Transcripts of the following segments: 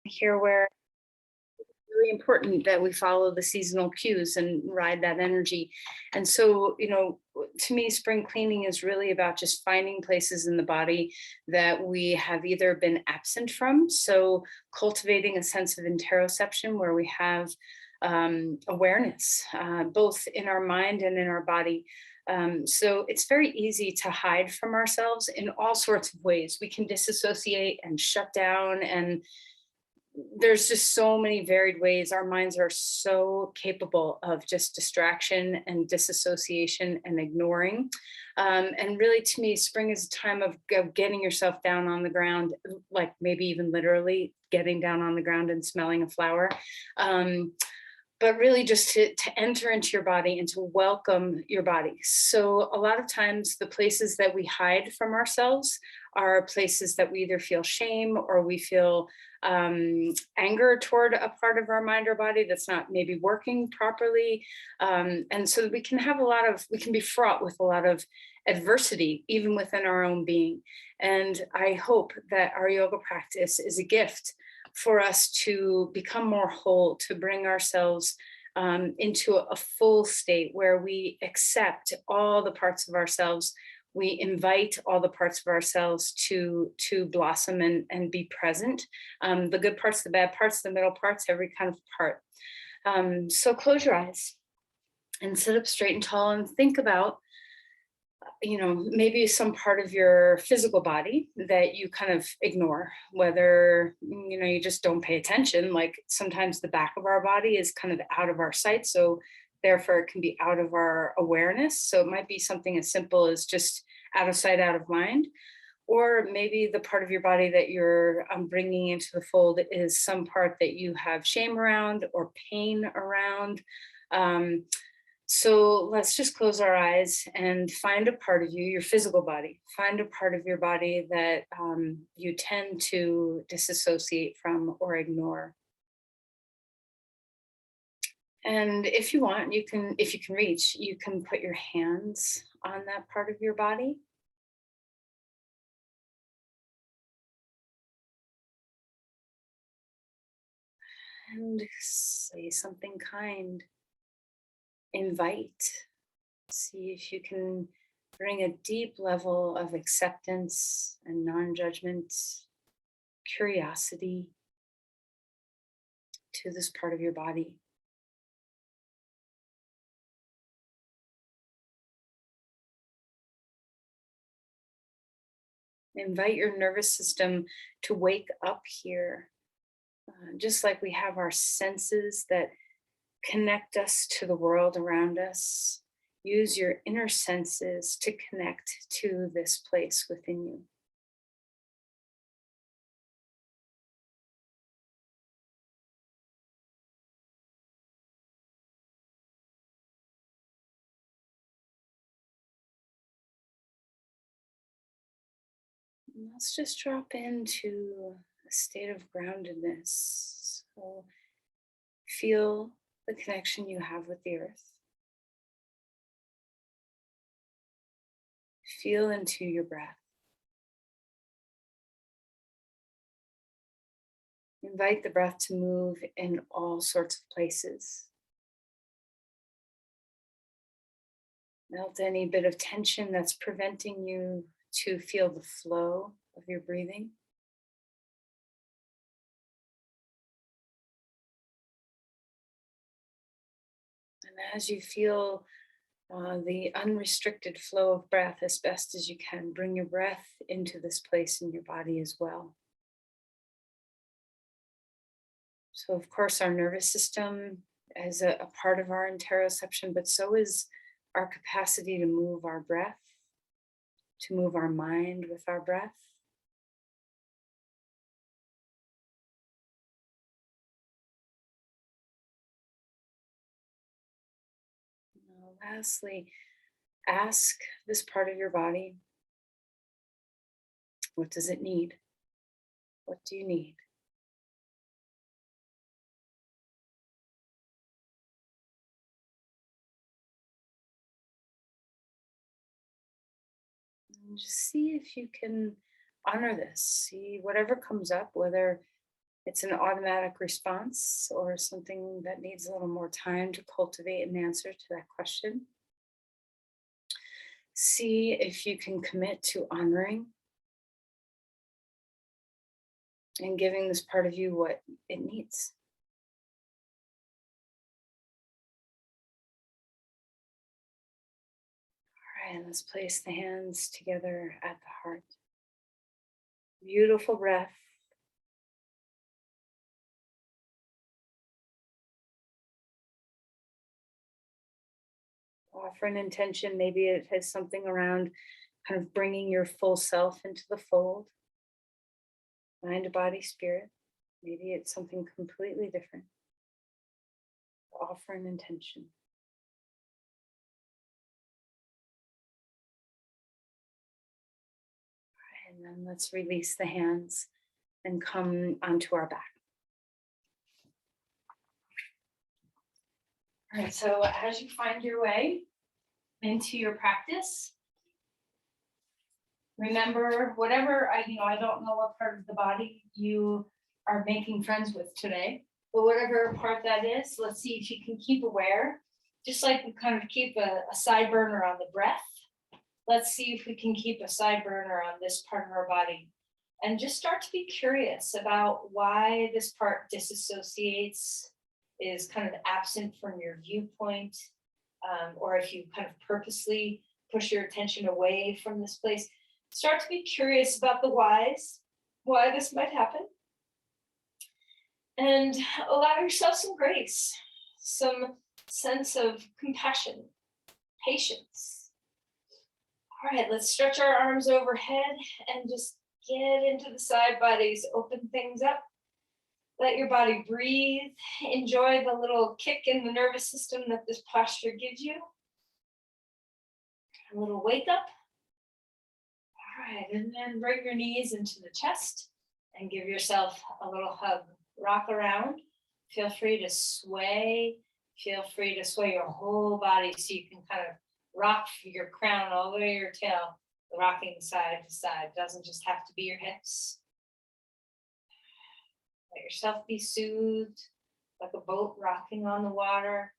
here where it's really important that we follow the seasonal cues and ride that energy. And so, to me, spring cleaning is really about just finding places in the body that we have either been absent from. So, cultivating a sense of interoception where we have awareness, both in our mind and in our body. So it's very easy to hide from ourselves in all sorts of ways. We can disassociate and shut down, and there's just so many varied ways. Our minds are so capable of just distraction and disassociation and ignoring. And really, to me, spring is a time of getting yourself down on the ground, like maybe even literally getting down on the ground and smelling a flower. Um, but really just to enter into your body and to welcome your body. So a lot of times the places that we hide from ourselves are places that we either feel shame or we feel anger toward a part of our mind or body that's not maybe working properly. And so we can be fraught with a lot of adversity, even within our own being. And I hope that our yoga practice is a gift for us to become more whole, to bring ourselves into a full state where we accept all the parts of ourselves. We invite all the parts of ourselves to blossom and be present. The good parts, the bad parts, the middle parts, every kind of part. So close your eyes and sit up straight and tall and think about maybe some part of your physical body that you kind of ignore, whether, you just don't pay attention. Like sometimes the back of our body is kind of out of our sight. So therefore it can be out of our awareness. So it might be something as simple as just out of sight, out of mind. Or maybe the part of your body that you're bringing into the fold is some part that you have shame around or pain around. Um, so let's just close our eyes and find a part of you, your physical body, find a part of your body that you tend to disassociate from or ignore. And if you want, if you can reach, you can put your hands on that part of your body and say something kind. Invite. See if you can bring a deep level of acceptance and non judgment, curiosity to this part of your body. Invite your nervous system to wake up here, just like we have our senses that connect us to the world around us. Use your inner senses to connect to this place within you. And let's just drop into a state of groundedness. So feel the connection you have with the earth. Feel into your breath. Invite the breath to move in all sorts of places. Melt any bit of tension that's preventing you to feel the flow of your breathing. And as you feel the unrestricted flow of breath as best as you can, bring your breath into this place in your body as well. So, of course, our nervous system is a part of our interoception, but so is our capacity to move our breath, to move our mind with our breath. Now, lastly, ask this part of your body, what does it need? What do you need? And just see if you can honor this. See whatever comes up, whether it's an automatic response or something that needs a little more time to cultivate an answer to that question. See if you can commit to honoring and giving this part of you what it needs. All right, let's place the hands together at the heart. Beautiful breath. Offer an intention. Maybe it has something around kind of bringing your full self into the fold. Mind, body, spirit. Maybe it's something completely different. Offer an intention. And then let's release the hands and come onto our back. All right, so as you find your way into your practice, remember whatever, I don't know what part of the body you are making friends with today, but whatever part that is, let's see if you can keep aware, just like we kind of keep a side burner on the breath. Let's see if we can keep a side burner on this part of our body and just start to be curious about why this part disassociates, is kind of absent from your viewpoint, or if you kind of purposely push your attention away from this place. Start to be curious about the whys, why this might happen, and allow yourself some grace, some sense of compassion, patience. All right, let's stretch our arms overhead and just get into the side bodies, open things up. Let your body breathe. Enjoy the little kick in the nervous system that this posture gives you. A little wake up. All right, and then bring your knees into the chest and give yourself a little hug. Rock around. Feel free to sway. Feel free to sway your whole body so you can kind of rock your crown all the way to your tail, rocking side to side. Doesn't just have to be your hips. Let yourself be soothed like a boat rocking on the water.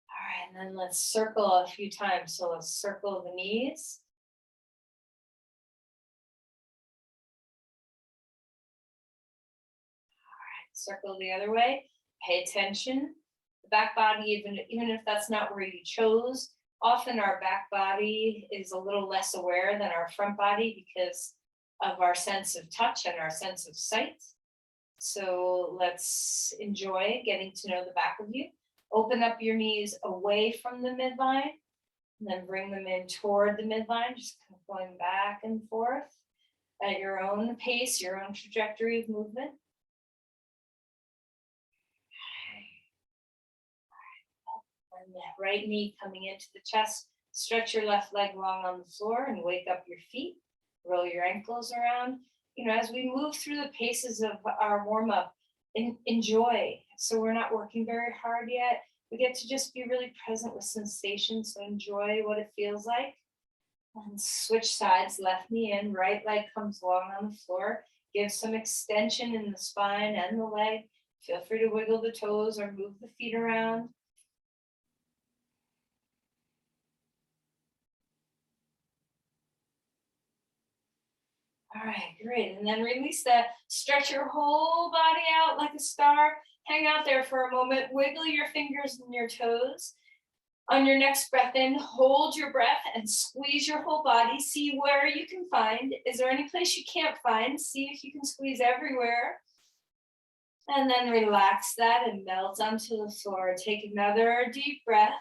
All right, and then let's circle a few times. So let's circle the knees. All right, circle the other way. Pay attention. The back body, even if that's not where you chose, often our back body is a little less aware than our front body because of our sense of touch and our sense of sight. So let's enjoy getting to know the back of you. Open up your knees away from the midline, and then bring them in toward the midline, just kind of going back and forth at your own pace, your own trajectory of movement. And that right knee coming into the chest. Stretch your left leg long on the floor and wake up your feet. Roll your ankles around. As we move through the paces of our warm-up, enjoy. So we're not working very hard yet. We get to just be really present with sensation. So enjoy what it feels like. And switch sides, left knee in, right leg comes long on the floor. Give some extension in the spine and the leg. Feel free to wiggle the toes or move the feet around. All right, great. And then release that. Stretch your whole body out like a star. Hang out there for a moment. Wiggle your fingers and your toes. On your next breath in, hold your breath and squeeze your whole body. See where you can find. Is there any place you can't find? See if you can squeeze everywhere. And then relax that and melt onto the floor. Take another deep breath.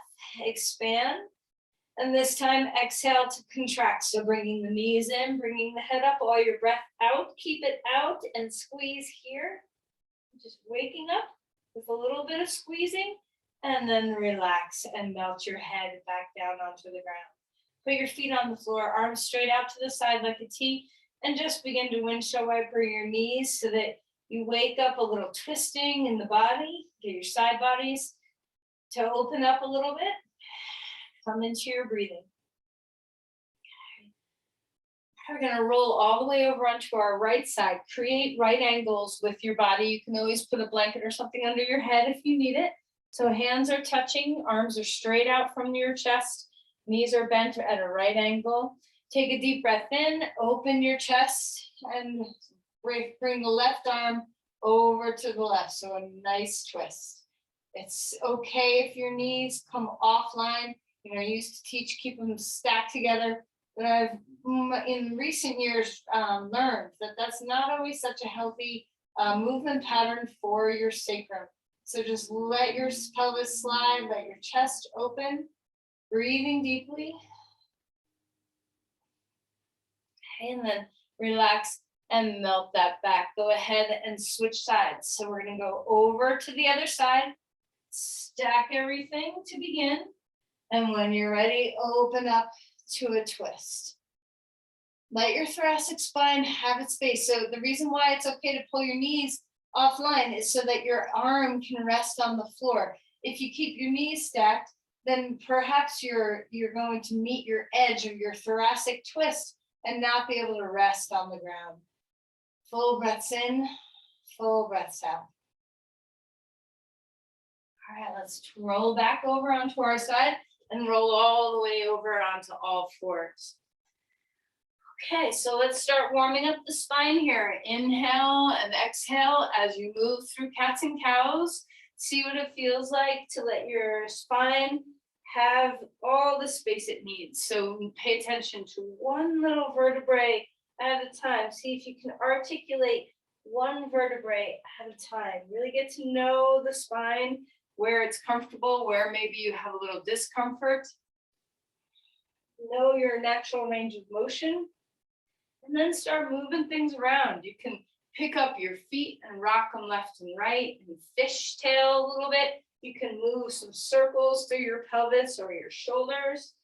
Expand. And this time, exhale to contract. So bringing the knees in, bringing the head up, all your breath out. Keep it out and squeeze here. Just waking up with a little bit of squeezing. And then relax and melt your head back down onto the ground. Put your feet on the floor, arms straight out to the side like a T. And just begin to windshield wiper your knees so that you wake up a little twisting in the body. Get your side bodies to open up a little bit. Come into your breathing. We're gonna roll all the way over onto our right side. Create right angles with your body. You can always put a blanket or something under your head if you need it. So hands are touching, arms are straight out from your chest, knees are bent at a right angle. Take a deep breath in, open your chest, and bring the left arm over to the left. So a nice twist. It's okay if your knees come offline. You know, I used to teach, keep them stacked together, but I've in recent years learned that that's not always such a healthy movement pattern for your sacrum. So just let your pelvis slide, let your chest open, breathing deeply. And then relax and melt that back. Go ahead and switch sides. So we're gonna go over to the other side, stack everything to begin. And when you're ready, open up to a twist. Let your thoracic spine have its space. So the reason why it's okay to pull your knees offline is so that your arm can rest on the floor. If you keep your knees stacked, then perhaps you're going to meet your edge of your thoracic twist and not be able to rest on the ground. Full breaths in, full breaths out. All right, let's roll back over onto our side and roll all the way over onto all fours. Okay, so let's start warming up the spine here. Inhale and exhale as you move through cats and cows. See what it feels like to let your spine have all the space it needs. So pay attention to one little vertebrae at a time. See if you can articulate one vertebrae at a time. Really get to know the spine, where it's comfortable, where maybe you have a little discomfort. Know your natural range of motion. And then start moving things around. You can pick up your feet and rock them left and right and fishtail a little bit. You can move some circles through your pelvis or your shoulders.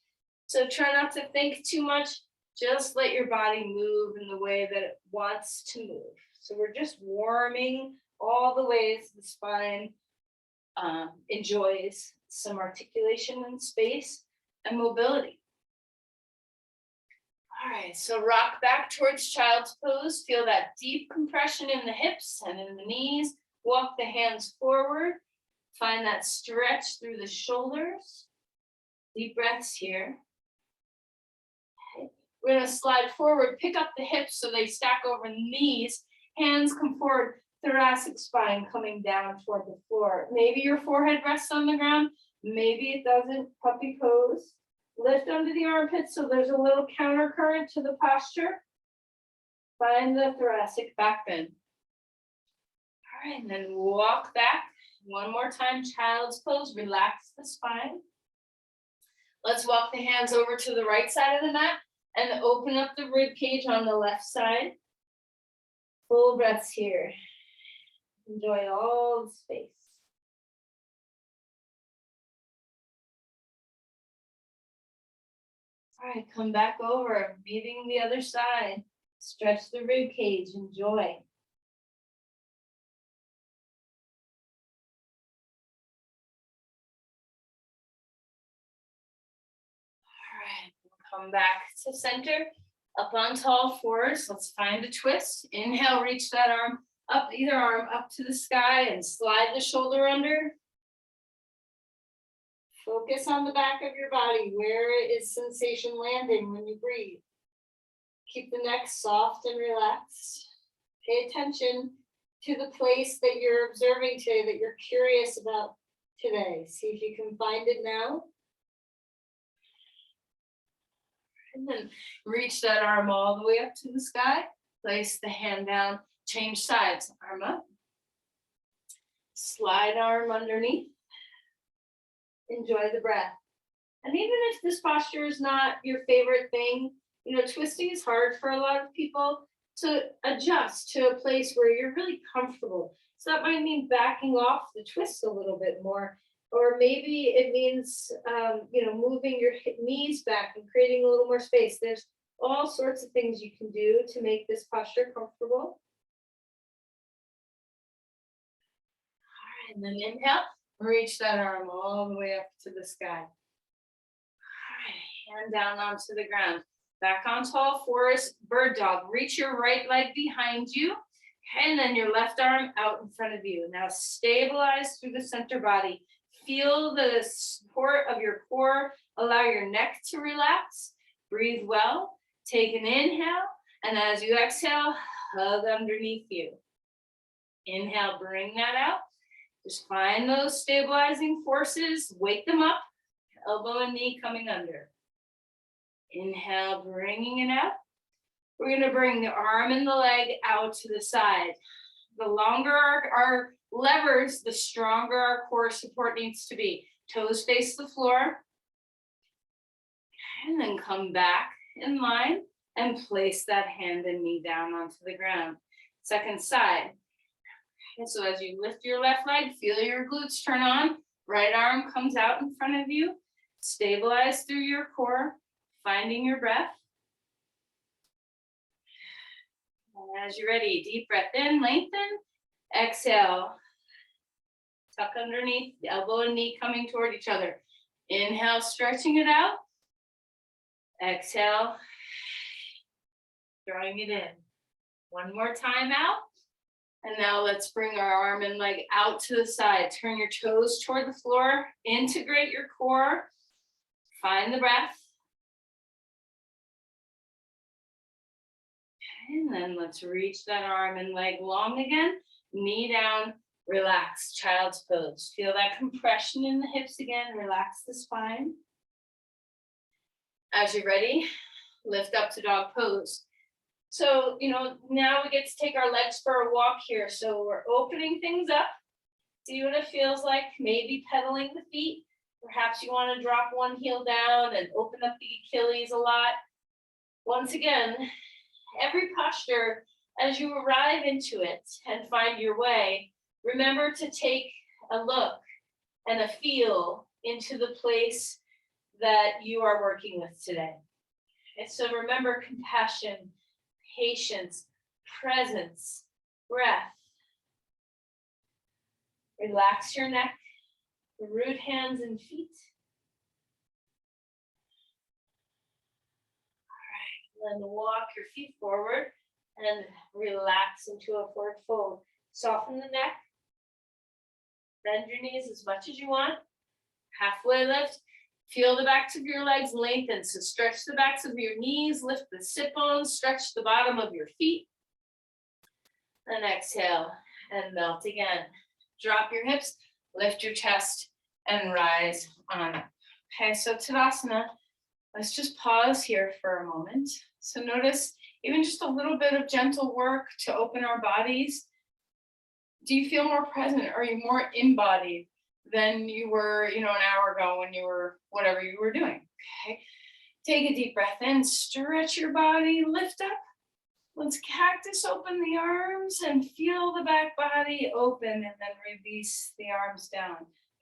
So try not to think too much. Just let your body move in the way that it wants to move. So we're just warming all the ways the spine enjoys some articulation and space and mobility. All right, so rock back towards child's pose. Feel that deep compression in the hips and in the knees. Walk the hands forward. Find that stretch through the shoulders. Deep breaths here. Okay. We're gonna slide forward, pick up the hips so they stack over the knees. Hands come forward, thoracic spine coming down toward the floor. Maybe your forehead rests on the ground, maybe it doesn't. Puppy pose. Lift under the armpits so there's a little counter current to the posture. Find the thoracic back bend. All right, and then walk back. One more time, child's pose. Relax the spine. Let's walk the hands over to the right side of the mat and open up the rib cage on the left side. Full breaths here. Enjoy all the space. All right, come back over, meeting the other side. Stretch the rib cage, enjoy. All right, come back to center, up onto all fours. Let's find a twist. Inhale, reach that arm up, either arm up to the sky and slide the shoulder under. Focus on the back of your body. Where is sensation landing when you breathe? Keep the neck soft and relaxed. Pay attention to the place that you're observing today, that you're curious about today. See if you can find it now. And then reach that arm all the way up to the sky. Place the hand down, change sides, arm up. Slide arm underneath. Enjoy the breath. And even if this posture is not your favorite thing, you know, twisting is hard for a lot of people, to adjust to a place where you're really comfortable. So that might mean backing off the twist a little bit more, or maybe it means, you know, moving your knees back and creating a little more space. There's all sorts of things you can do to make this posture comfortable. All right, and then inhale. Reach that arm all the way up to the sky. All right, hand down onto the ground. Back on tall fours, bird dog. Reach your right leg behind you, and then your left arm out in front of you. Now stabilize through the center body. Feel the support of your core. Allow your neck to relax. Breathe well. Take an inhale, and as you exhale, hug underneath you. Inhale, bring that out. Just find those stabilizing forces. Wake them up. Elbow and knee coming under. Inhale, bringing it out. We're going to bring the arm and the leg out to the side. The longer our levers, the stronger our core support needs to be. Toes face the floor. And then come back in line and place that hand and knee down onto the ground. Second side. And so as you lift your left leg, feel your glutes turn on. Right arm comes out in front of you. Stabilize through your core, finding your breath. And as you're ready, deep breath in, lengthen. Exhale. Tuck underneath, the elbow and knee coming toward each other. Inhale, stretching it out. Exhale, drawing it in. One more time out. And now let's bring our arm and leg out to the side. Turn your toes toward the floor. Integrate your core. Find the breath. And then let's reach that arm and leg long again. Knee down, relax, child's pose. Feel that compression in the hips again. Relax the spine. As you're ready, lift up to dog pose. So, now we get to take our legs for a walk here. So we're opening things up. See what it feels like, maybe pedaling the feet. Perhaps you want to drop one heel down and open up the Achilles a lot. Once again, every posture, as you arrive into it and find your way, remember to take a look and a feel into the place that you are working with today. And so remember compassion, patience, presence, breath. Relax your neck, the root hands and feet. All right, then walk your feet forward and relax into a forward fold. Soften the neck. Bend your knees as much as you want. Halfway lift. Feel the backs of your legs lengthen. So stretch the backs of your knees, lift the sit bones, stretch the bottom of your feet. And exhale and melt again. Drop your hips, lift your chest, and rise on up. Okay, so Tadasana, let's just pause here for a moment. So notice even just a little bit of gentle work to open our bodies. Do you feel more present? Are you more embodied than you were, an hour ago when you were, whatever you were doing? Okay, take a deep breath in, stretch your body, lift up. Let's cactus open the arms and feel the back body open, and then release the arms down.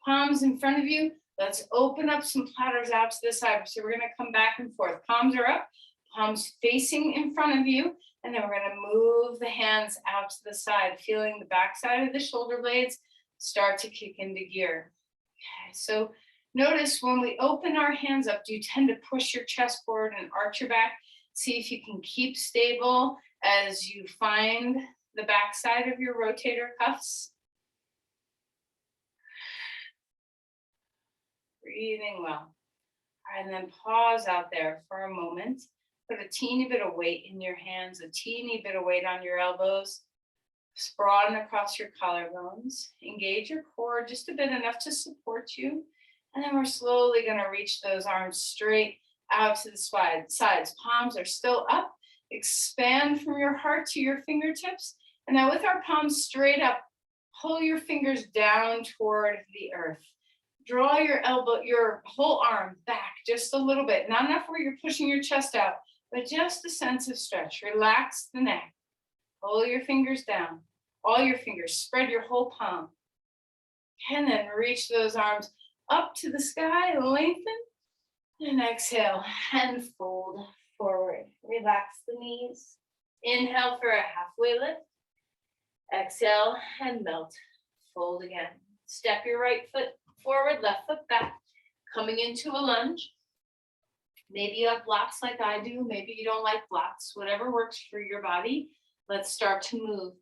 Palms in front of you. Let's open up some platters out to the side. So we're going to come back and forth. Palms are up, palms facing in front of you. And then we're going to move the hands out to the side, feeling the back side of the shoulder blades start to kick into gear. Okay, so notice when we open our hands up, do you tend to push your chest forward and arch your back? See if you can keep stable as you find the back side of your rotator cuffs. Breathing well. All right, and then pause out there for a moment. Put a teeny bit of weight in your hands, a teeny bit of weight on your elbows. Broaden across your collarbones. Engage your core just a bit, enough to support you. And then we're slowly going to reach those arms straight out to the sides. Palms are still up. Expand from your heart to your fingertips. And now with our palms straight up, pull your fingers down toward the earth. Draw your whole arm back just a little bit. Not enough where you're pushing your chest out, but just a sense of stretch. Relax the neck. Pull your fingers down. All your fingers. Spread your whole palm. And then reach those arms up to the sky. Lengthen. And exhale. And fold forward. Relax the knees. Inhale for a halfway lift. Exhale and melt. Fold again. Step your right foot forward, left foot back. Coming into a lunge. Maybe you have blocks like I do. Maybe you don't like blocks. Whatever works for your body. Let's start to move.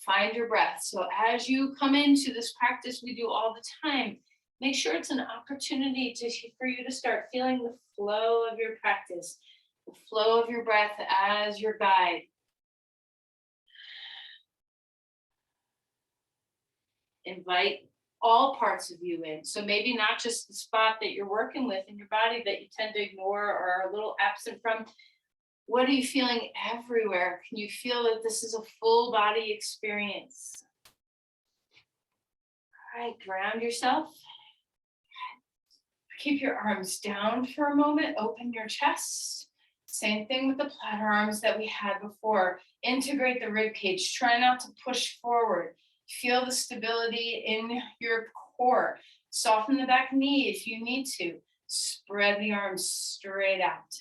Find your breath. So as you come into this practice we do all the time, make sure it's an opportunity for you to start feeling the flow of your practice, the flow of your breath as your guide. Invite all parts of you in. So maybe not just the spot that you're working with in your body that you tend to ignore or are a little absent from. What are you feeling everywhere? Can you feel that this is a full body experience? All right, ground yourself. Keep your arms down for a moment. Open your chest. Same thing with the platter arms that we had before. Integrate the rib cage. Try not to push forward. Feel the stability in your core. Soften the back knee if you need to. Spread the arms straight out.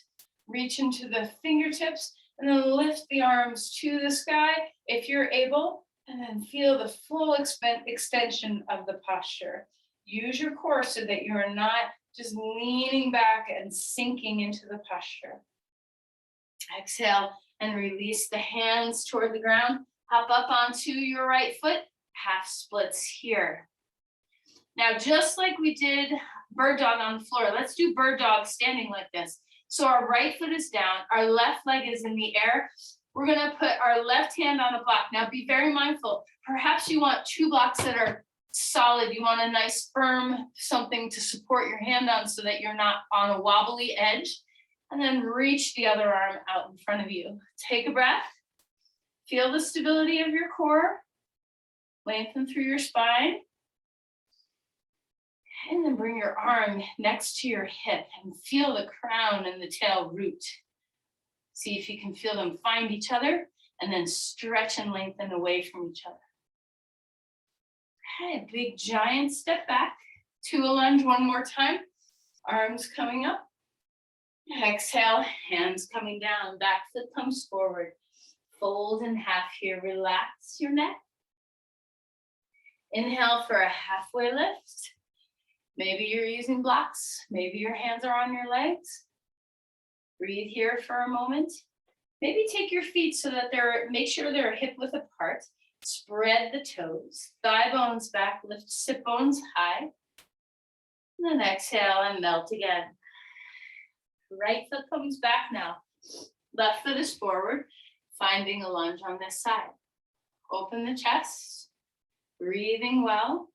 Reach into the fingertips and then lift the arms to the sky if you're able, and then feel the full extension of the posture. Use your core so that you are not just leaning back and sinking into the posture. Exhale and release the hands toward the ground. Hop up onto your right foot. Half splits here. Now, just like we did bird dog on the floor, let's do bird dog standing like this. So our right foot is down, our left leg is in the air. We're gonna put our left hand on the block. Now be very mindful. Perhaps you want two blocks that are solid. You want a nice firm something to support your hand on so that you're not on a wobbly edge. And then reach the other arm out in front of you. Take a breath. Feel the stability of your core. Lengthen through your spine. And then bring your arm next to your hip and feel the crown and the tail root. See if you can feel them find each other and then stretch and lengthen away from each other. Okay, big giant step back to a lunge one more time. Arms coming up. Exhale, hands coming down, back foot comes forward. Fold in half here, relax your neck. Inhale for a halfway lift. Maybe you're using blocks. Maybe your hands are on your legs. Breathe here for a moment. Maybe take your feet so that make sure they're hip width apart. Spread the toes, thigh bones back, lift sit bones high. And then exhale and melt again. Right foot comes back now. Left foot is forward, finding a lunge on this side. Open the chest, breathing well.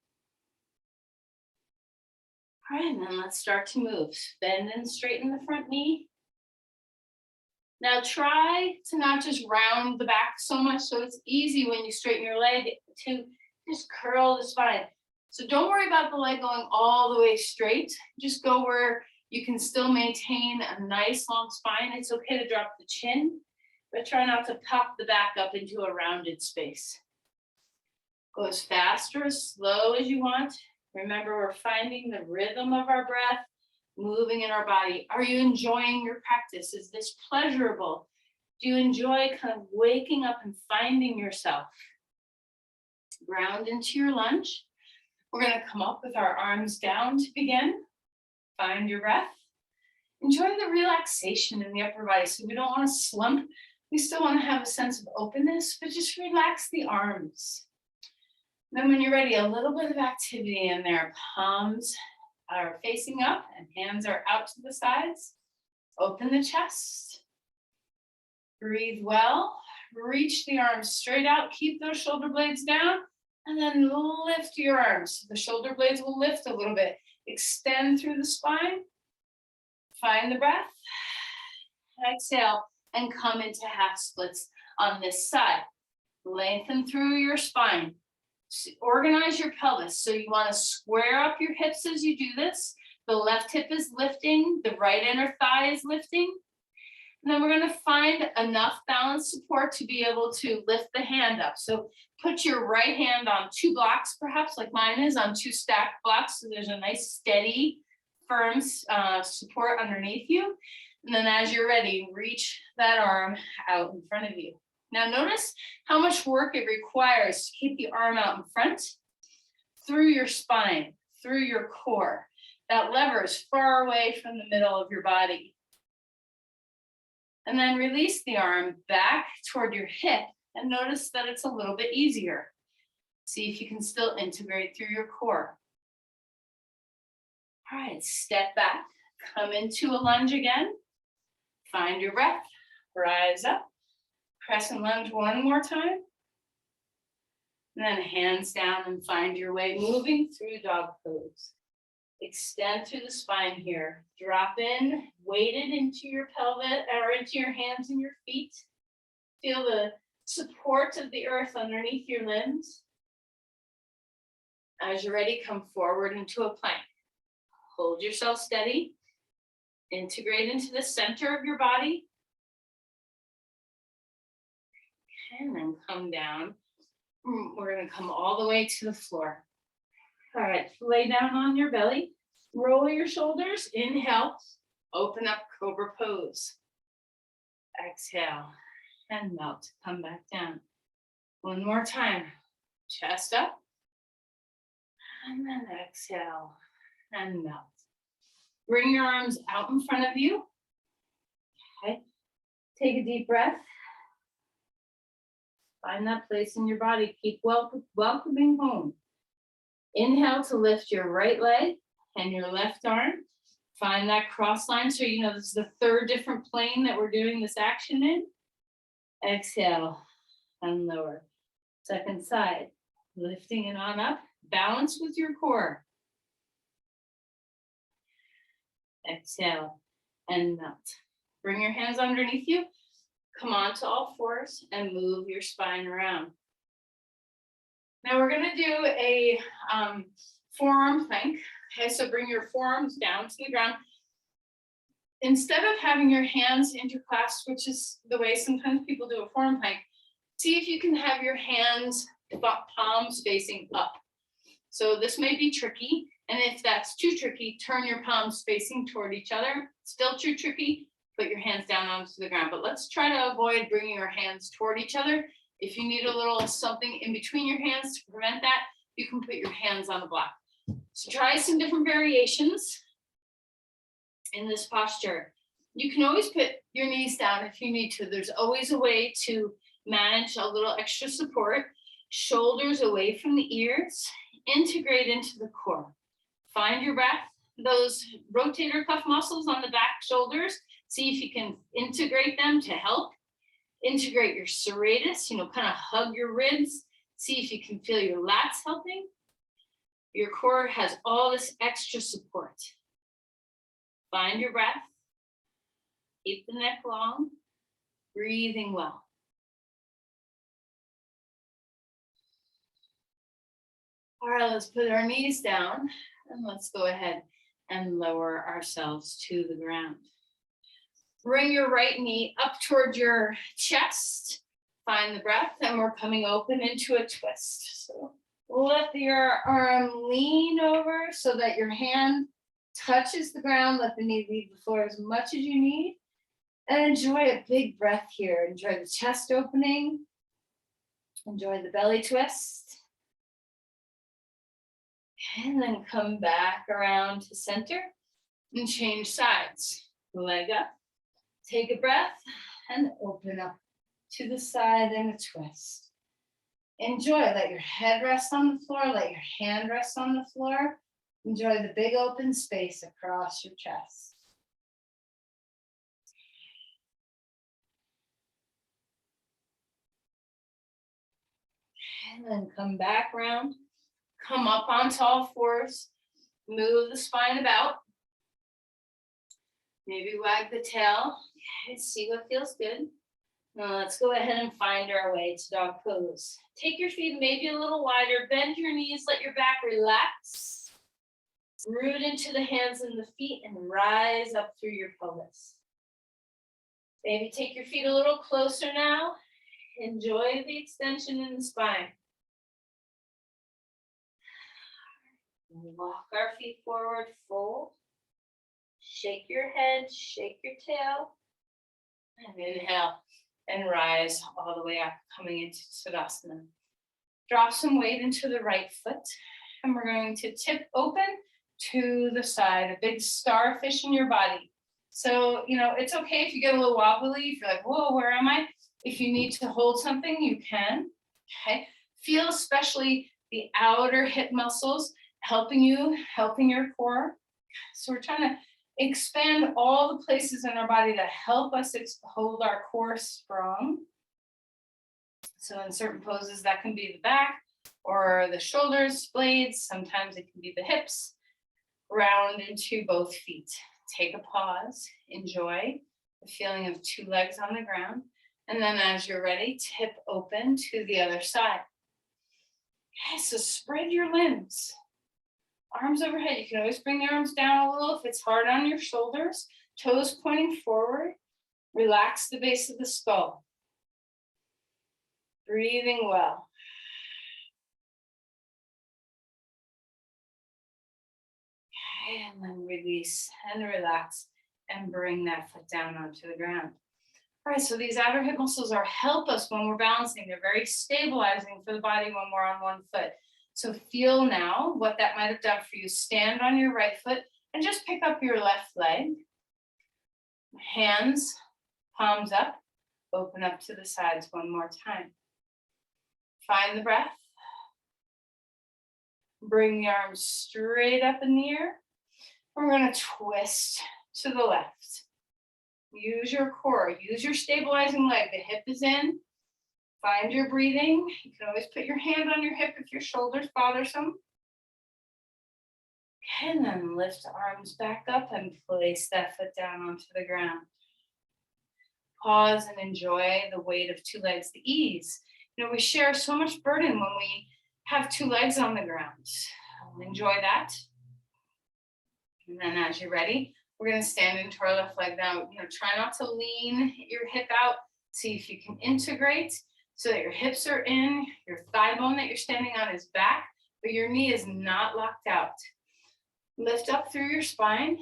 All right, and then let's start to move. Bend and straighten the front knee. Now try to not just round the back so much so it's easy when you straighten your leg to just curl the spine. So don't worry about the leg going all the way straight. Just go where you can still maintain a nice long spine. It's okay to drop the chin, but try not to pop the back up into a rounded space. Go as fast or as slow as you want. Remember, we're finding the rhythm of our breath, moving in our body. Are you enjoying your practice? Is this pleasurable? Do you enjoy kind of waking up and finding yourself? Ground into your lunge. We're going to come up with our arms down to begin. Find your breath. Enjoy the relaxation in the upper body. So we don't want to slump. We still want to have a sense of openness, but just relax the arms. Then when you're ready, a little bit of activity in there. Palms are facing up and hands are out to the sides. Open the chest. Breathe well. Reach the arms straight out. Keep those shoulder blades down. And then lift your arms. The shoulder blades will lift a little bit. Extend through the spine. Find the breath. Exhale and come into half splits on this side. Lengthen through your spine. Organize your pelvis. So you want to square up your hips as you do this. The left hip is lifting. The right inner thigh is lifting. And then we're going to find enough balance support to be able to lift the hand up. So put your right hand on two blocks, perhaps like mine is, on two stacked blocks. So there's a nice steady, firm support underneath you. And then as you're ready, reach that arm out in front of you. Now notice how much work it requires to keep the arm out in front, through your spine, through your core. That lever is far away from the middle of your body. And then release the arm back toward your hip and notice that it's a little bit easier. See if you can still integrate through your core. All right, step back, come into a lunge again. Find your breath, rise up, press and lunge one more time. And then hands down and find your way, moving through dog pose. Extend through the spine here. Drop in, weighted into your pelvis or into your hands and your feet. Feel the support of the earth underneath your limbs. As you're ready, come forward into a plank. Hold yourself steady. Integrate into the center of your body. And then come down. We're going to come all the way to the floor. All right, lay down on your belly. Roll your shoulders. Inhale. Open up cobra pose. Exhale and melt. Come back down. One more time. Chest up. And then exhale and melt. Bring your arms out in front of you. Okay. Take a deep breath. Find that place in your body. Keep welcoming home. Inhale to lift your right leg and your left arm. Find that cross line. So you know this is the third different plane that we're doing this action in. Exhale and lower. Second side. Lifting it on up. Balance with your core. Exhale and melt. Bring your hands underneath you. Come on to all fours and move your spine around. Now we're going to do a forearm plank. Okay, so bring your forearms down to the ground. Instead of having your hands interclasped, which is the way sometimes people do a forearm plank, see if you can have your hands, palms facing up. So this may be tricky. And if that's too tricky, turn your palms facing toward each other. Still too tricky, put your hands down onto the ground. But let's try to avoid bringing your hands toward each other. If you need a little something in between your hands to prevent that, you can put your hands on the block. So try some different variations in this posture. You can always put your knees down if you need to. There's always a way to manage a little extra support. Shoulders away from the ears. Integrate into the core. Find your breath. Those rotator cuff muscles on the back shoulders. See if you can integrate them to help. Integrate your serratus, kind of hug your ribs. See if you can feel your lats helping. Your core has all this extra support. Find your breath. Keep the neck long. Breathing well. All right, let's put our knees down and let's go ahead and lower ourselves to the ground. Bring your right knee up toward your chest. Find the breath, and we're coming open into a twist. So let your arm lean over so that your hand touches the ground. Let the knee leave the floor as much as you need. And enjoy a big breath here. Enjoy the chest opening. Enjoy the belly twist. And then come back around to center and change sides. Leg up. Take a breath and open up to the side and a twist. Enjoy. Let your head rest on the floor. Let your hand rest on the floor. Enjoy the big open space across your chest. And then come back around. Come up onto all fours. Move the spine about. Maybe wag the tail. Okay, see what feels good. Now let's go ahead and find our way to dog pose. Take your feet maybe a little wider. Bend your knees. Let your back relax. Root into the hands and the feet and rise up through your pelvis. Maybe take your feet a little closer now. Enjoy the extension in the spine. Walk our feet forward, fold. Shake your head, shake your tail. And inhale and rise all the way up, coming into Tadasana. Drop some weight into the right foot. And we're going to tip open to the side, a big starfish in your body. So, it's okay if you get a little wobbly, if you're like, whoa, where am I? If you need to hold something, you can. Okay. Feel especially the outer hip muscles helping your core. So we're trying to expand all the places in our body that help us hold our core strong. So in certain poses, that can be the back or the shoulders, blades. Sometimes it can be the hips. Round into both feet. Take a pause. Enjoy the feeling of two legs on the ground. And then as you're ready, tip open to the other side. Okay, so spread your limbs. Arms overhead. You can always bring the arms down a little if it's hard on your shoulders. Toes pointing forward. Relax the base of the skull. Breathing well. Okay, and then release and relax and bring that foot down onto the ground. All right, so these outer hip muscles help us when we're balancing. They're very stabilizing for the body when we're on one foot. So feel now what that might have done for you. Stand on your right foot and just pick up your left leg. Hands, palms up, open up to the sides one more time. Find the breath. Bring the arms straight up in the air. We're going to twist to the left. Use your core, use your stabilizing leg. The hip is in. Find your breathing. You can always put your hand on your hip if your shoulder's bothersome. And then lift arms back up and place that foot down onto the ground. Pause and enjoy the weight of two legs, the ease. We share so much burden when we have two legs on the ground. Enjoy that. And then as you're ready, we're going to stand into our left leg now. Try not to lean your hip out. See if you can integrate so that your hips are in, your thigh bone that you're standing on is back, but your knee is not locked out. Lift up through your spine.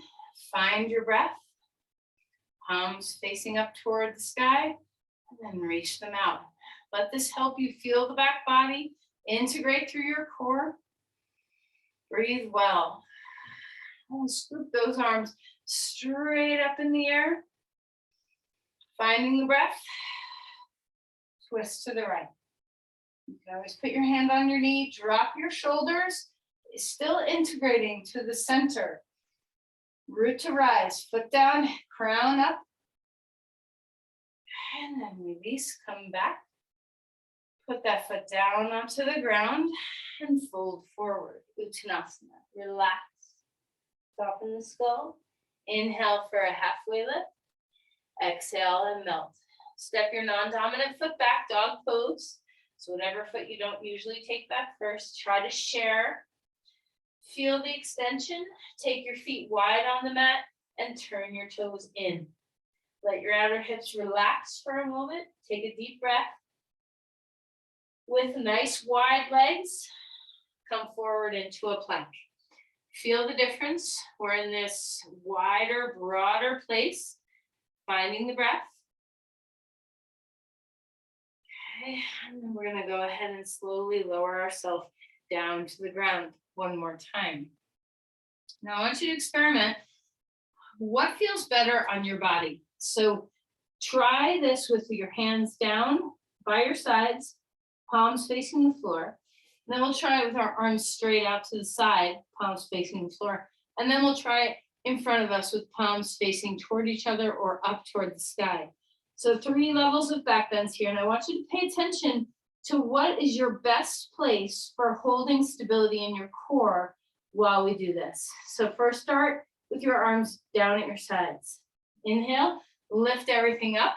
Find your breath. Palms facing up toward the sky, and then reach them out. Let this help you feel the back body, integrate through your core. Breathe well. And scoop those arms straight up in the air. Finding the breath. Twist to the right. You can always put your hand on your knee, drop your shoulders, still integrating to the center. Root to rise, foot down, crown up. And then release, come back. Put that foot down onto the ground and fold forward. Uttanasana. Relax. Soften the skull. Inhale for a halfway lift. Exhale and melt. Step your non-dominant foot back, dog pose. So whatever foot you don't usually take back first, try to share. Feel the extension. Take your feet wide on the mat and turn your toes in. Let your outer hips relax for a moment. Take a deep breath. With nice wide legs, come forward into a plank. Feel the difference. We're in this wider, broader place. Finding the breath. Okay, and then we're going to go ahead and slowly lower ourselves down to the ground one more time. Now I want you to experiment. What feels better on your body? So try this with your hands down by your sides, palms facing the floor. And then we'll try it with our arms straight out to the side, palms facing the floor. And then we'll try it in front of us with palms facing toward each other or up toward the sky. So 3 levels of back bends here. And I want you to pay attention to what is your best place for holding stability in your core while we do this. So first start with your arms down at your sides. Inhale, lift everything up.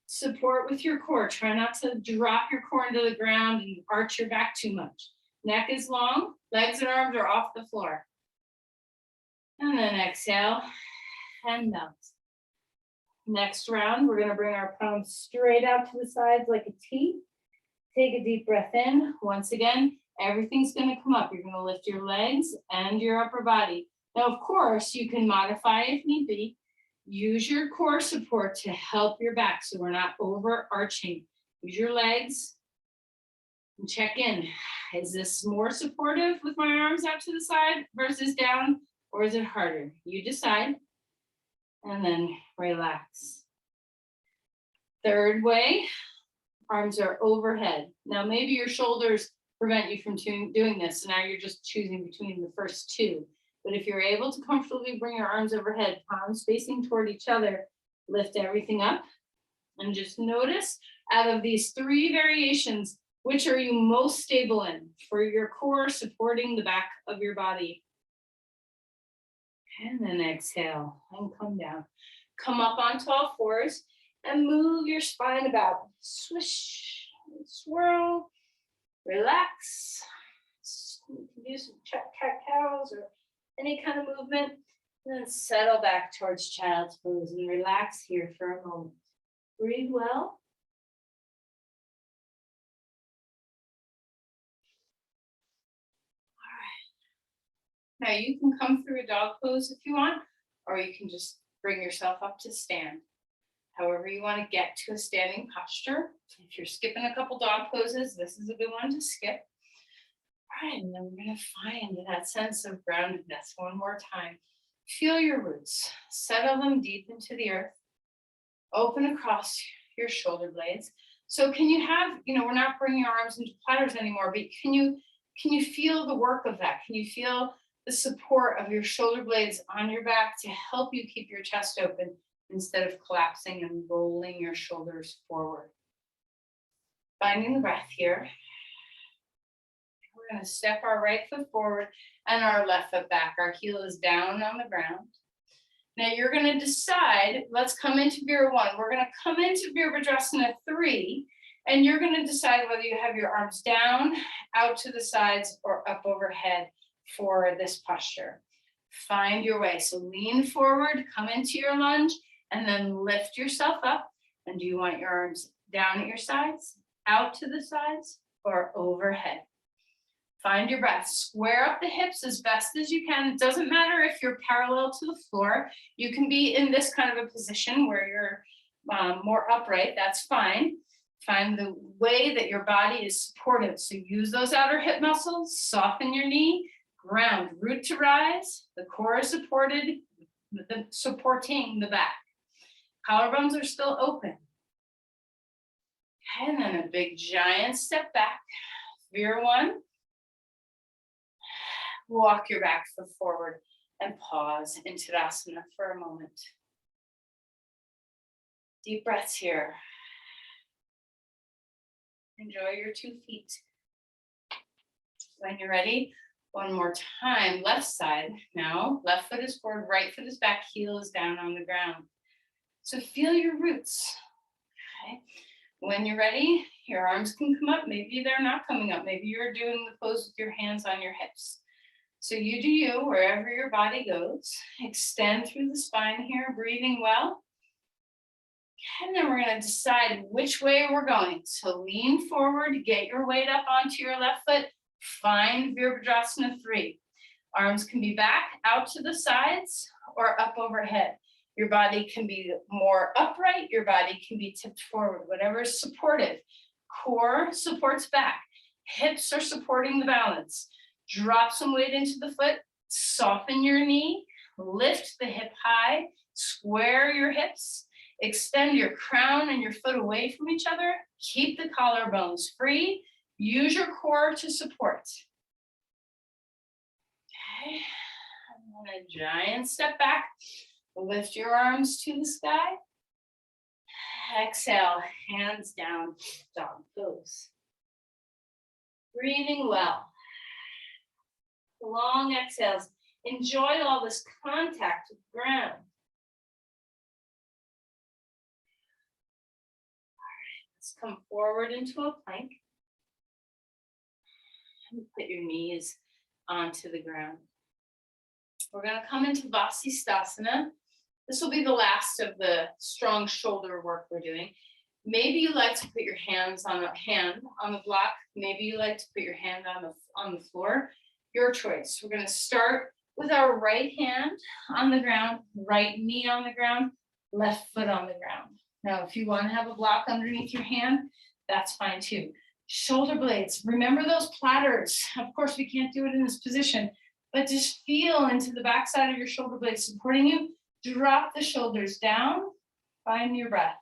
Support with your core. Try not to drop your core into the ground and arch your back too much. Neck is long, legs and arms are off the floor. And then exhale and melt. Next round, we're going to bring our palms straight out to the sides like a T. Take a deep breath in. Once again, everything's going to come up. You're going to lift your legs and your upper body. Now, of course, you can modify if need be. Use your core support to help your back so we're not overarching. Use your legs and check in. Is this more supportive with my arms out to the side versus down, or is it harder? You decide. and then relax. Third way, arms are overhead. Now maybe your shoulders prevent you from doing this, so now you're just choosing between the first two. But if you're able to comfortably bring your arms overhead, palms facing toward each other, lift everything up, and just notice out of these three variations, which are you most stable in for your core supporting the back of your body. And then exhale and come down. Come up onto all fours and move your spine about. Swish, swirl, relax. You can do some cat-cows or any kind of movement. And then settle back towards child's pose and relax here for a moment. Breathe well. Now you can come through a dog pose if you want, or you can just bring yourself up to stand. However you want to get to a standing posture. If you're skipping a couple dog poses, this is a good one to skip. All right, and then we're going to find that sense of groundedness one more time. Feel your roots, settle them deep into the earth, open across your shoulder blades. So can you have, we're not bringing your arms into platters anymore, but can you feel the work of that? Can you feel the support of your shoulder blades on your back to help you keep your chest open instead of collapsing and rolling your shoulders forward? Finding the breath here. We're going to step our right foot forward and our left foot back. Our heel is down on the ground. Now you're going to decide, let's come into Virabhadrasana 1. We're going to come into Virabhadrasana 3, and you're going to decide whether you have your arms down, out to the sides, or up overhead for this posture. Find your way. So lean forward, come into your lunge, and then lift yourself up. And do you want your arms down at your sides, out to the sides, or overhead? Find your breath. Square up the hips as best as you can. It doesn't matter if you're parallel to the floor. You can be in this kind of a position where you're more upright. That's fine. Find the way that your body is supported. So use those outer hip muscles. Soften your knee. Ground. Root to rise. The core is supported. Supporting the back. Collarbones are still open. And then a big giant step back. Vira 1. Walk your back foot forward and pause in Tadasana for a moment. Deep breaths here. Enjoy your 2 feet. When you're ready, one more time, left side. Now, left foot is forward, right foot is back, heel is down on the ground. So feel your roots. Okay. When you're ready, your arms can come up. Maybe they're not coming up. Maybe you're doing the pose with your hands on your hips. So you do you, wherever your body goes. Extend through the spine here, breathing well. And then we're going to decide which way we're going. So lean forward, get your weight up onto your left foot. Find Virabhadrasana 3. Arms can be back, out to the sides, or up overhead. Your body can be more upright. Your body can be tipped forward, whatever is supportive. Core supports back. Hips are supporting the balance. Drop some weight into the foot, soften your knee, lift the hip high, square your hips, extend your crown and your foot away from each other, keep the collarbones free, use your core to support. Okay, and then a giant step back, lift your arms to the sky, exhale, hands down, dog pose. Breathing well. Long exhales. Enjoy all this contact with the ground. All right, let's come forward into a plank. And put your knees onto the ground. We're going to come into Vasisthasana. This will be the last of the strong shoulder work we're doing. Maybe you like to put your hands on the block. Maybe you like to put your hand on the floor. Your choice. We're going to start with our right hand on the ground, right knee on the ground, left foot on the ground. Now, if you want to have a block underneath your hand, that's fine too. Shoulder blades. Remember those platters. Of course, we can't do it in this position, but just feel into the backside of your shoulder blades supporting you. Drop the shoulders down, find your breath.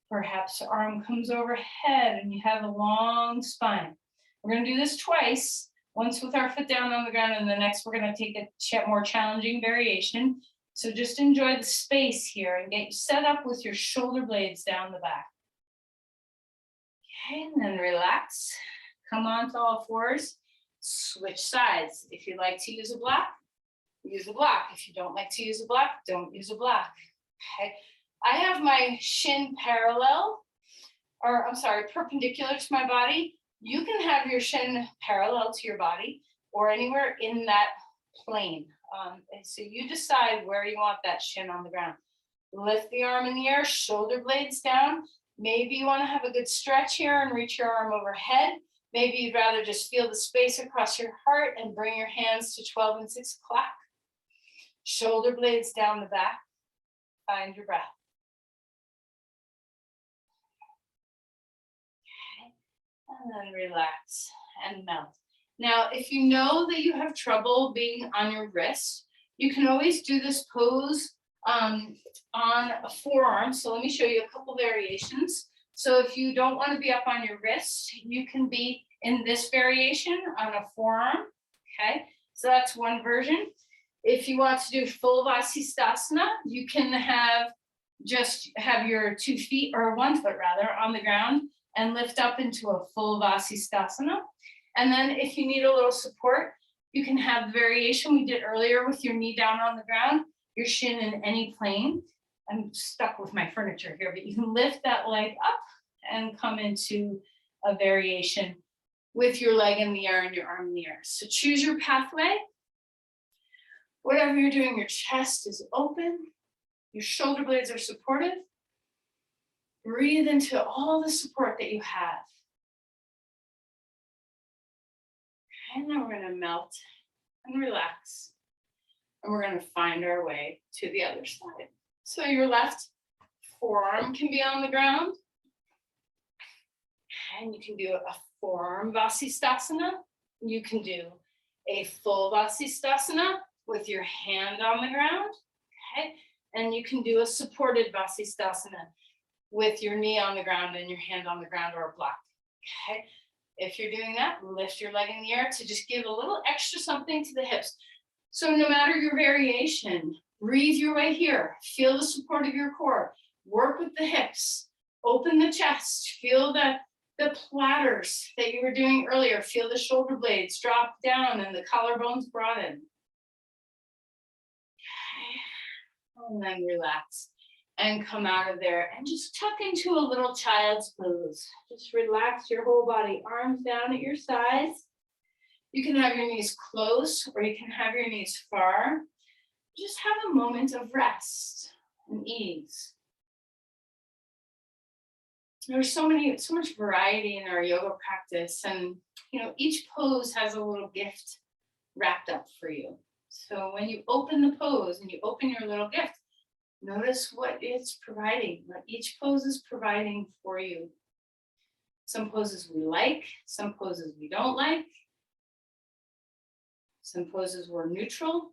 Perhaps arm comes overhead and you have a long spine. We're gonna do this twice, once with our foot down on the ground and the next we're gonna take a more challenging variation. So just enjoy the space here and get set up with your shoulder blades down the back. Okay, and then relax. Come on to all fours. Switch sides. If you like to use a block, use a block. If you don't like to use a block, don't use a block. Okay. I have my shin parallel, or I'm sorry, perpendicular to my body. You can have your shin parallel to your body or anywhere in that plane. And so you decide where you want that shin on the ground. Lift the arm in the air, shoulder blades down. Maybe you want to have a good stretch here and reach your arm overhead. Maybe you'd rather just feel the space across your heart and bring your hands to 12 and 6 o'clock. Shoulder blades down the back. Find your breath. Okay. And then relax and melt. Now, if you know that you have trouble being on your wrist, you can always do this pose on a forearm. So let me show you a couple variations. So if you don't want to be up on your wrist, you can be in this variation on a forearm. Okay, so that's one version. If you want to do full Vasisthasana, you can just have your 2 feet or 1 foot rather on the ground and lift up into a full Vasisthasana. And then if you need a little support, you can have the variation we did earlier with your knee down on the ground, your shin in any plane. I'm stuck with my furniture here, but you can lift that leg up and come into a variation with your leg in the air and your arm in the air. So choose your pathway. Whatever you're doing, your chest is open, your shoulder blades are supported. Breathe into all the support that you have. And then we're gonna melt and relax. And we're gonna find our way to the other side. So your left forearm can be on the ground. And you can do a forearm Vasisthasana. You can do a full Vasisthasana with your hand on the ground. Okay. And you can do a supported Vasisthasana with your knee on the ground and your hand on the ground or a block. Okay. If you're doing that, lift your leg in the air to just give a little extra something to the hips. So no matter your variation, breathe your way here. Feel the support of your core. Work with the hips. Open the chest. Feel the platters that you were doing earlier. Feel the shoulder blades drop down and the collarbones broaden. Okay. And then relax and come out of there and just tuck into a little child's pose. Just relax your whole body, arms down at your sides. You can have your knees close or you can have your knees far. Just have a moment of rest and ease. There's so much variety in our yoga practice, and each pose has a little gift wrapped up for you. So when you open the pose and you open your little gift, notice what it's providing, what each pose is providing for you. Some poses we like, some poses we don't like. Some poses were neutral.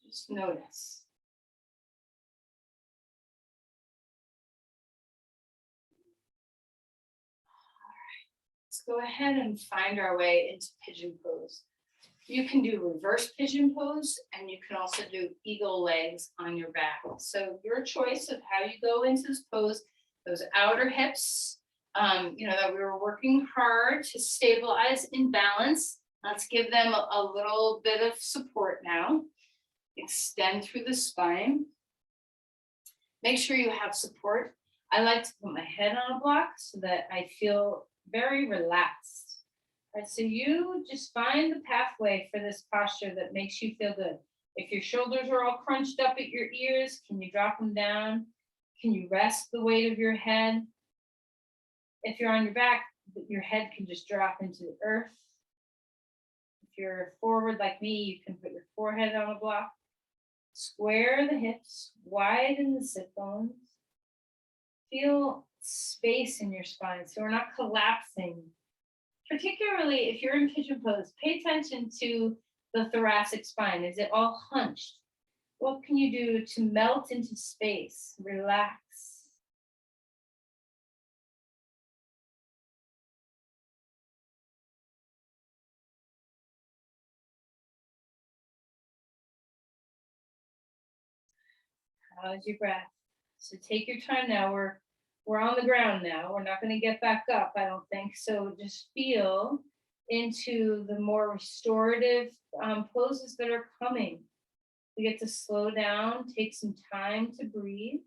Just notice. Let's go ahead and find our way into pigeon pose. You can do reverse pigeon pose, and you can also do eagle legs on your back. So your choice of how you go into this pose, those outer hips, that we were working hard to stabilize in balance. Let's give them a little bit of support now. Extend through the spine. Make sure you have support. I like to put my head on a block so that I feel very relaxed. All right, so you just find the pathway for this posture that makes you feel good. If your shoulders are all crunched up at your ears, can you drop them down? Can you rest the weight of your head? If you're on your back, your head can just drop into the earth. If you're forward like me, you can put your forehead on a block. Square the hips, widen the sit bones. Feel space in your spine so we're not collapsing. Particularly if you're in pigeon pose, pay attention to the thoracic spine. Is it all hunched? What can you do to melt into space, relax? How's your breath? So take your time now. We're on the ground now. We're not going to get back up, I don't think. So just feel into the more restorative poses that are coming. We get to slow down, take some time to breathe.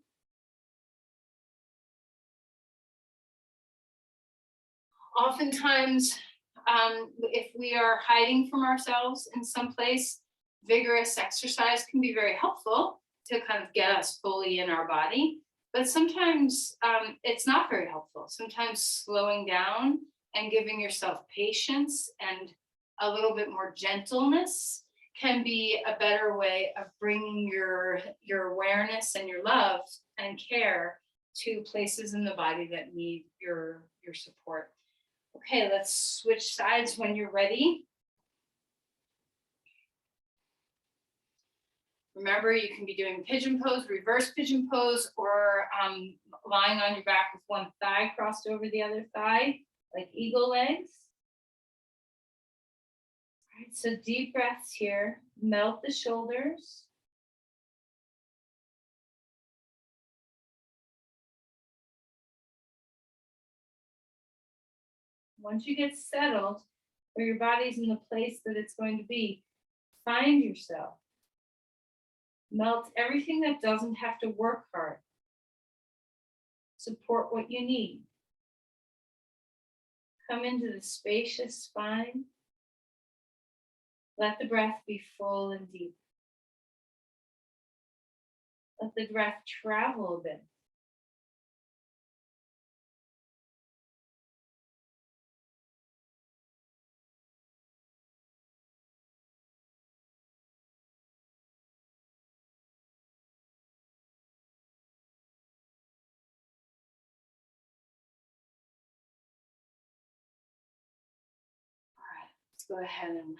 Oftentimes, if we are hiding from ourselves in some place, vigorous exercise can be very helpful to kind of get us fully in our body. But sometimes it's not very helpful. Sometimes slowing down and giving yourself patience and a little bit more gentleness can be a better way of bringing your awareness and your love and care to places in the body that need your support. Okay, let's switch sides when you're ready. Remember, you can be doing pigeon pose, reverse pigeon pose, or lying on your back with one thigh crossed over the other thigh, like eagle legs. All right, so deep breaths here. Melt the shoulders. Once you get settled, where your body's in the place that it's going to be, find yourself. Melt everything that doesn't have to work hard. Support what you need. Come into the spacious spine. Let the breath be full and deep. Let the breath travel a bit. All right, let's go ahead and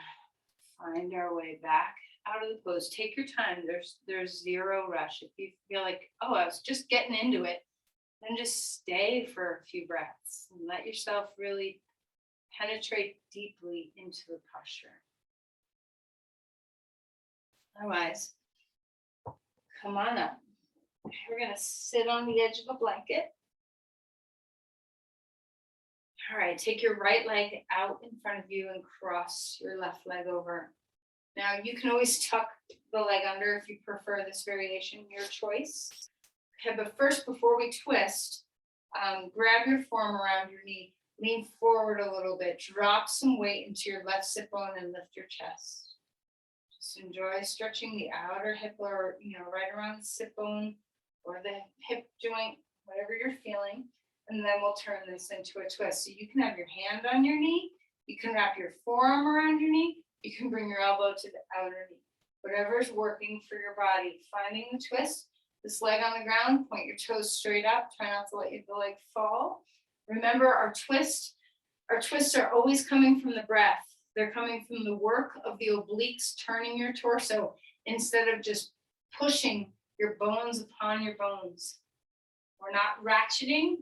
find our way back out of the pose. Take your time. There's zero rush. If you feel like, oh, I was just getting into it, then just stay for a few breaths and let yourself really penetrate deeply into the posture. Otherwise, come on up. We're going to sit on the edge of a blanket. All right, take your right leg out in front of you and cross your left leg over. Now you can always tuck the leg under if you prefer this variation, your choice. Okay, but first, before we twist, grab your forearm around your knee, lean forward a little bit, drop some weight into your left sit bone and lift your chest. Just enjoy stretching the outer hip, or right around the sit bone or the hip joint, whatever you're feeling. And then we'll turn this into a twist. So you can have your hand on your knee, you can wrap your forearm around your knee, you can bring your elbow to the outer knee. Whatever's working for your body. Finding the twist, this leg on the ground, point your toes straight up, try not to let the leg fall. Remember, our twists are always coming from the breath. They're coming from the work of the obliques turning your torso instead of just pushing your bones upon your bones. We're not ratcheting.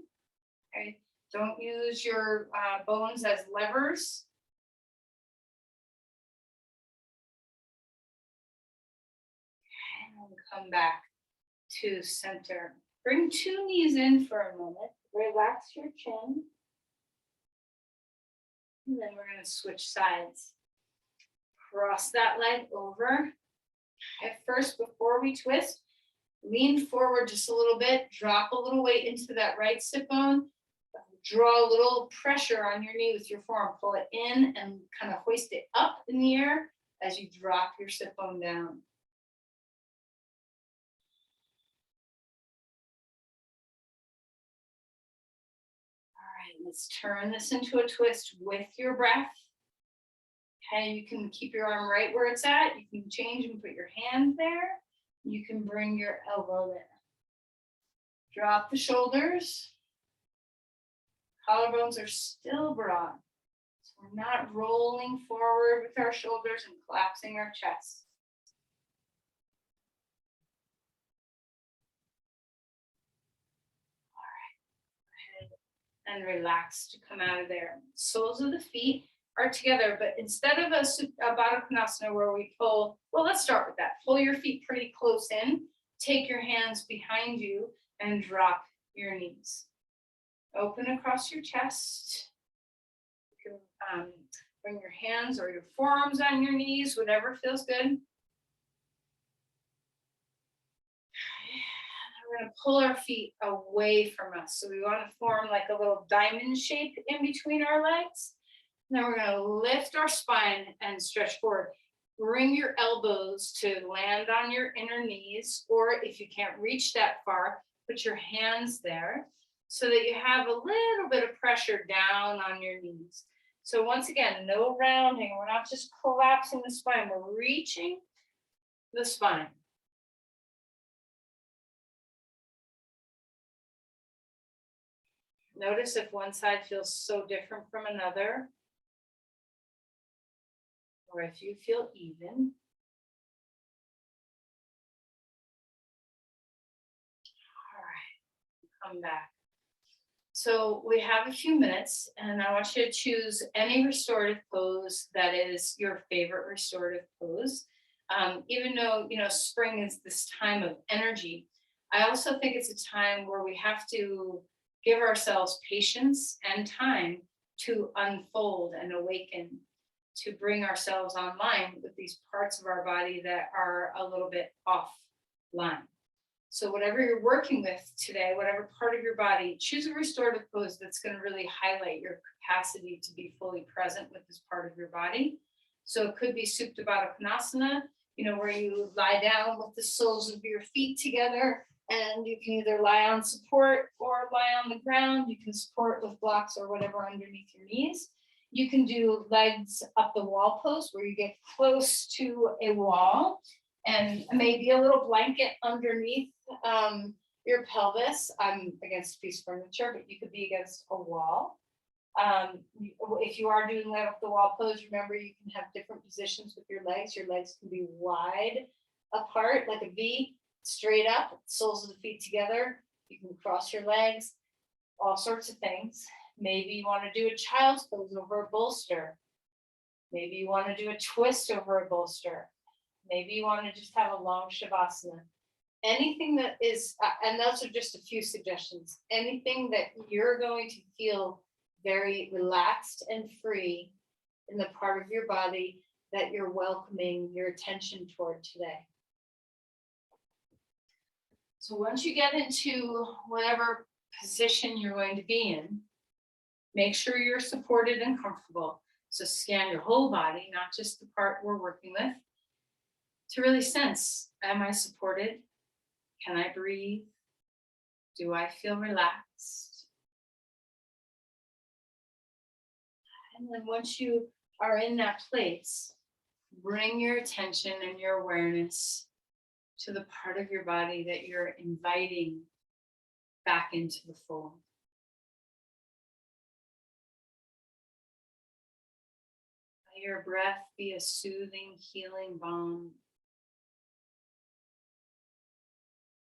Okay? Don't use your bones as levers. And come back to center. Bring two knees in for a moment. Relax your chin. And then we're going to switch sides. Cross that leg over. At first, before we twist, lean forward just a little bit. Drop a little weight into that right sit bone. Draw a little pressure on your knee with your forearm. Pull it in and kind of hoist it up in the air as you drop your sit bone down. Let's turn this into a twist with your breath. Okay, you can keep your arm right where it's at. You can change and put your hand there. You can bring your elbow there. Drop the shoulders. Collarbones are still broad. So we're not rolling forward with our shoulders and collapsing our chest. and relax to come out of there. Soles of the feet are together, but instead of a Baddha Konasana where we pull, well, let's start with that. Pull your feet pretty close in, take your hands behind you and drop your knees. Open across your chest. You can bring your hands or your forearms on your knees, whatever feels good. We're going to pull our feet away from us. So we want to form like a little diamond shape in between our legs. And then we're going to lift our spine and stretch forward. Bring your elbows to land on your inner knees, or if you can't reach that far, put your hands there so that you have a little bit of pressure down on your knees. So once again, no rounding. We're not just collapsing the spine. We're reaching the spine. Notice if one side feels so different from another, or if you feel even. All right, come back. So we have a few minutes, and I want you to choose any restorative pose that is your favorite restorative pose. Even though, you know, spring is this time of energy, I also think it's a time where we have to give ourselves patience and time to unfold and awaken, to bring ourselves online with these parts of our body that are a little bit offline. So whatever you're working with today, whatever part of your body, choose a restorative pose that's going to really highlight your capacity to be fully present with this part of your body. So it could be Supta Baddha Konasana, you know, where you lie down with the soles of your feet together, and you can either lie on support or lie on the ground. You can support with blocks or whatever underneath your knees. You can do legs up the wall pose, where you get close to a wall and maybe a little blanket underneath your pelvis. I'm against a piece of furniture, but you could be against a wall. If you are doing leg up the wall pose, remember you can have different positions with your legs. Your legs can be wide apart, like a V, straight up, soles of the feet together. You can cross your legs, all sorts of things. Maybe you want to do a child's pose over a bolster. Maybe you want to do a twist over a bolster. Maybe you want to just have a long shavasana. Anything that is, and those are just a few suggestions, anything that you're going to feel very relaxed and free in the part of your body that you're welcoming your attention toward today. So once you get into whatever position you're going to be in, make sure you're supported and comfortable. So scan your whole body, not just the part we're working with, to really sense, am I supported? Can I breathe? Do I feel relaxed? And then once you are in that place, bring your attention and your awareness to the part of your body that you're inviting back into the fold. Let your breath be a soothing, healing balm.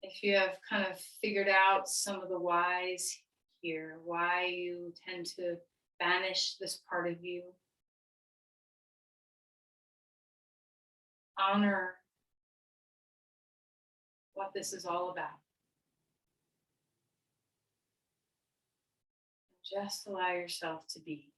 If you have kind of figured out some of the whys here, why you tend to banish this part of you, honor what this is all about. Just allow yourself to be.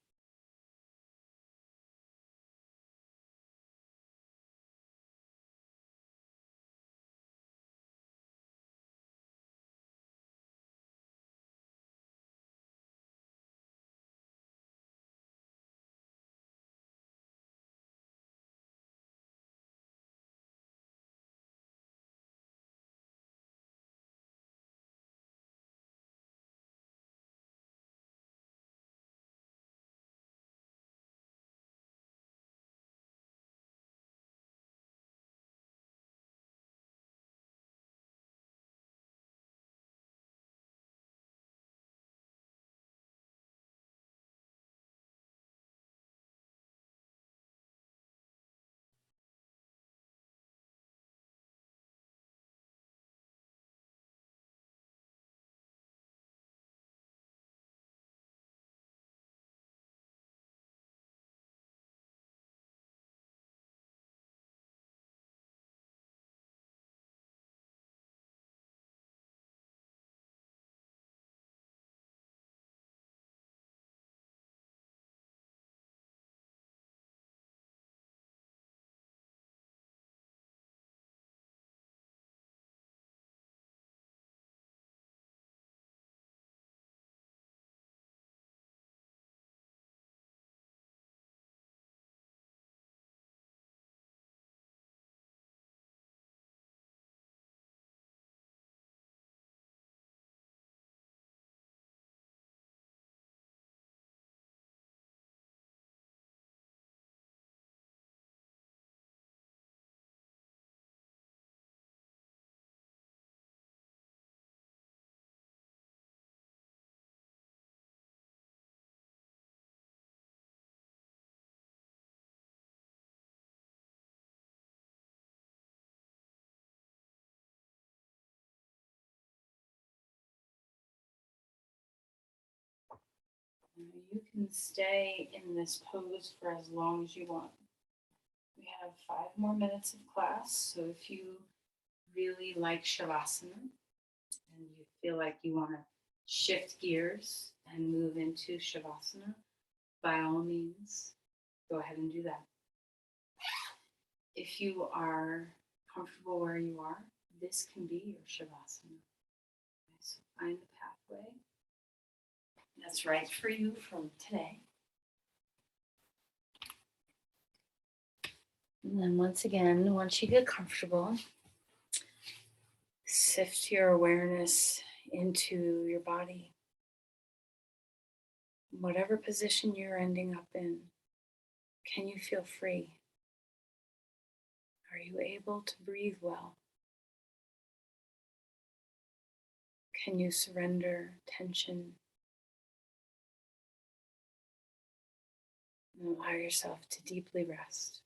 You can stay in this pose for as long as you want. We have 5 more minutes of class, so if you really like Shavasana and you feel like you want to shift gears and move into Shavasana, by all means, go ahead and do that. If you are comfortable where you are, this can be your Shavasana. Okay, so find the pathway that's right for you from today. And then once again, once you get comfortable, sift your awareness into your body. Whatever position you're ending up in, can you feel free? Are you able to breathe well? Can you surrender tension? And allow yourself to deeply rest.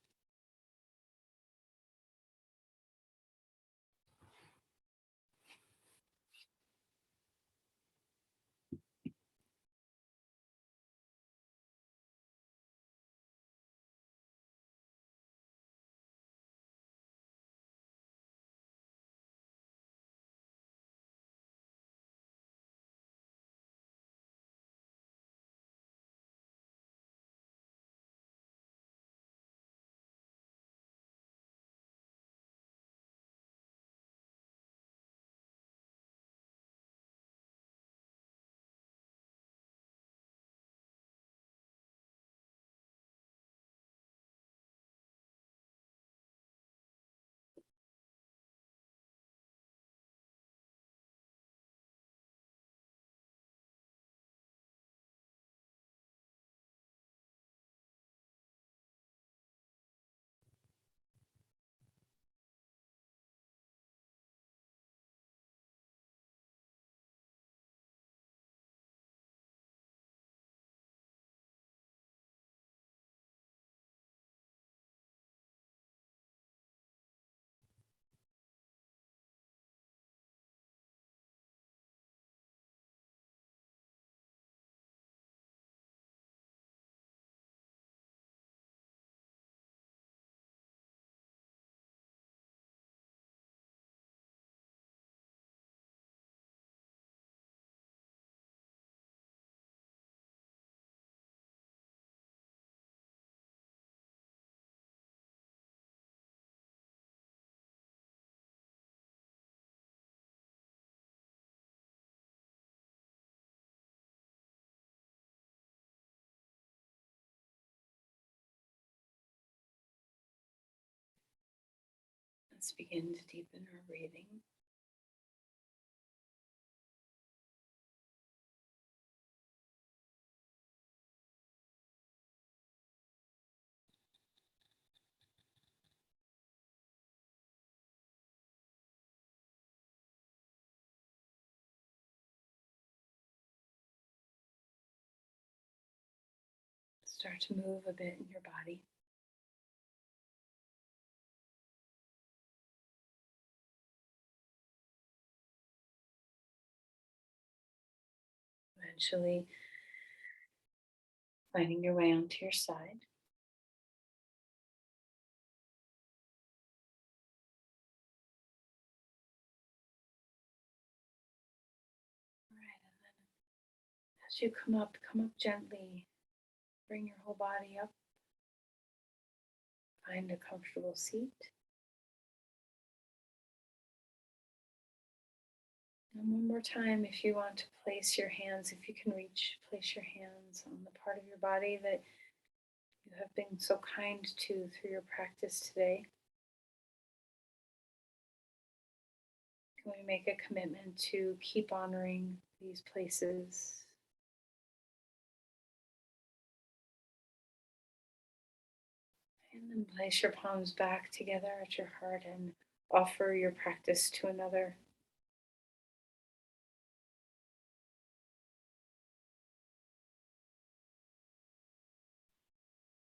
Let's begin to deepen our breathing. Start to move a bit in your body. Eventually, finding your way onto your side. All right, and then as you come up gently. Bring your whole body up. Find a comfortable seat. And one more time, if you want to place your hands, if you can reach, place your hands on the part of your body that you have been so kind to through your practice today. Can we make a commitment to keep honoring these places? And then place your palms back together at your heart and offer your practice to another.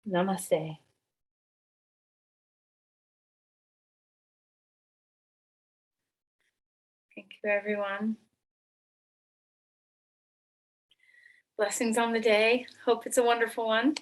Namaste. Thank you, everyone. Blessings on the day. Hope it's a wonderful one.